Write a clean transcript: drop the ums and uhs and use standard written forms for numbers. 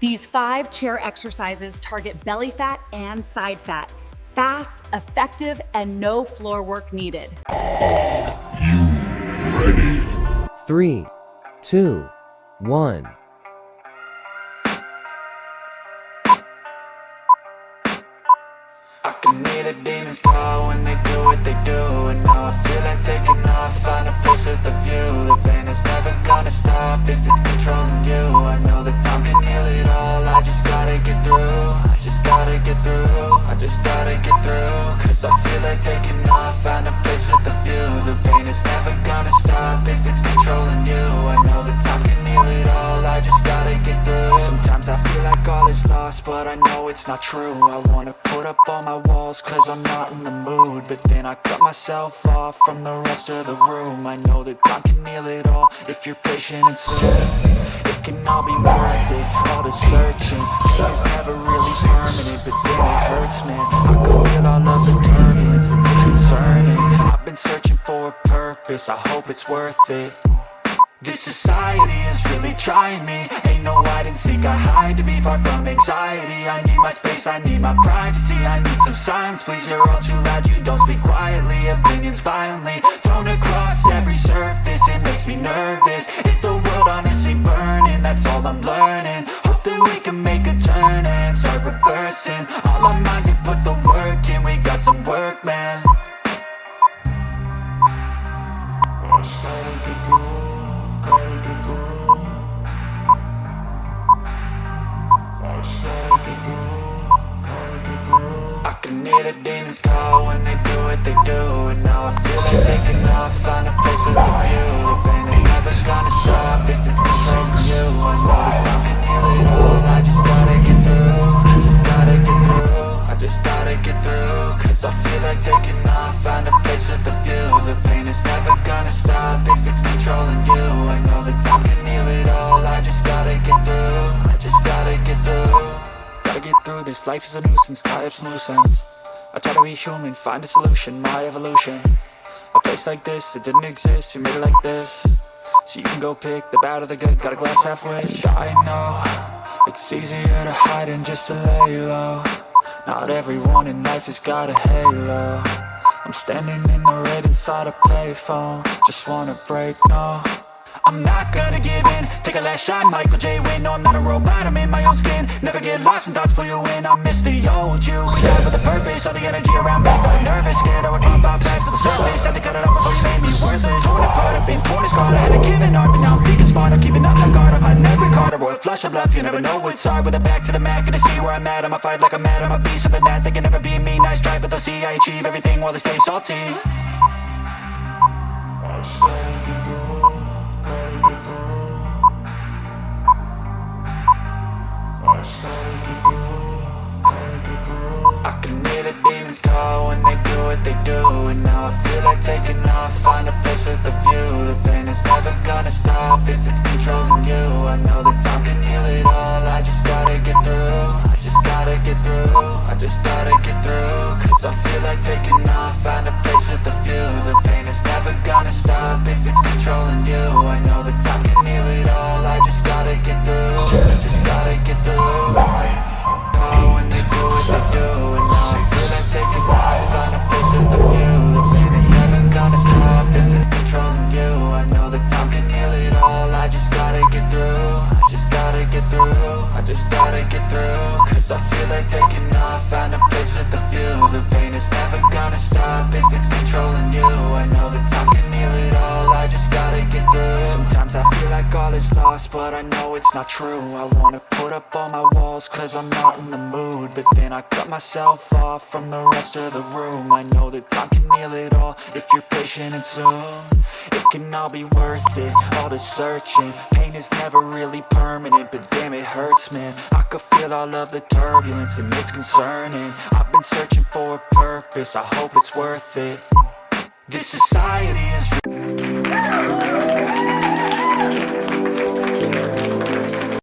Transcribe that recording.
These 5 chair exercises target belly fat and side fat. Fast, effective, and no floor work needed. Are you ready? 3, 2, 1. I can hear the demons call when they do what they do. And now I feel like taking off, find a place with a view. The pain is never gonna stop if it's controlling you. I know that time can heal it all, I just gotta get through. I just gotta get through, I just gotta get through. Cause I feel like taking off, find a place with a view. The pain is never gonna stop if it's controlling you. I know that time can heal it all, I just gotta get through. Sometimes I feel like all is lost, but I know it's not true. I wanna put up all my walls cause I'm not in the mood. But then I cut myself off from the rest of the room. I know that time can heal it all if you're patient and soon. It can all be worth it, all the searching. Pain is never really permanent, but then it hurts, man. I can feel all of the turbulence and it's concerning. I've been searching for a purpose, I hope it's worth it. This society is really trying me. Ain't no hide and seek, I hide to be far from anxiety. I need my space, I need my privacy. I need some silence, please, you're all too loud. You don't speak quietly, opinions violently thrown across every surface. It makes me nervous, it's the world honestly burning. That's all I'm learning, hope that we can make a turn and start reversing. All our minds and put the work in, we got some work, man. I can hear the demons call when they do what they do. And now I feel like taking off, find a place with a view. The pain is never gonna stop if it's controlling you. I know that time can heal it all, I just gotta get through. I just gotta get through, I just gotta get through. Cause I feel like taking off, find a place with a view. The pain is never gonna stop if it's controlling you. I know that time can heal it all, I just gotta get through. I just gotta get through. Gotta get through this, life is a nuisance, tie up some loose ends. I try to be human, find a solution, my evolution. A place like this, it didn't exist, we made it like this. So you can go pick the bad or the good, got a glass halfway. I know, it's easier to hide than just to lay low. Not everyone in life has got a halo. I'm standing in the red inside a payphone. Just wanna break, no, I'm not gonna give in. Take a last shot, Michael J. Win. No, I'm not a robot, I'm in my own skin. Never get lost when thoughts pull you in. I miss the old you. We died with a purpose. All the energy around me got nervous. Scared I would pop out fast to the surface. Had to cut it off before you made me worthless. Torn apart, I've been torn and scarred. I had to give an art, but now I'm thinking smart. I'm keeping up my guard. I'm hiding every card. A royal flush of bluff. You never know what's hard. With a back to the mat, gonna see where I'm at. I'ma fight like I'm mad. I'ma be something that they can never be me. Nice try, but they'll see I achieve everything while they stay salty. I can hear the demons call when they do what they do. And now I feel like taking off, find a place with a view. The pain is never gonna stop if it's controlling you. I know that time can heal it all, I just gotta get through. I just gotta get through, I just gotta get through. Cause I feel like taking off, find a place with a view. The pain is never gonna stop if it's controlling you. I know that time can heal it all, I just gotta get through. I just gotta get through. When they do what they do. And now I feel like taking off, find a place with a view. The pain is never gonna stop if it's controlling you. I know that time can heal it all, I just gotta get through. I just gotta get through, I just gotta get through. Cause I feel like taking off, find a place with a view. The pain is never gonna stop if it's controlling you. I know that time can heal it all, I just gotta get through. Sometimes I feel like all is lost, but I know it's not true. I wanna put up all my walls cause I'm not in the mood. But then I cut myself off from the rest of the room. I know that time can heal it all if you're patient and soon. It can all be worth it, all the searching. Pain is never really permanent, but damn it hurts, man. I could feel all of the turbulence and it's concerning. I've been searching for a purpose, I hope it's worth it. This society is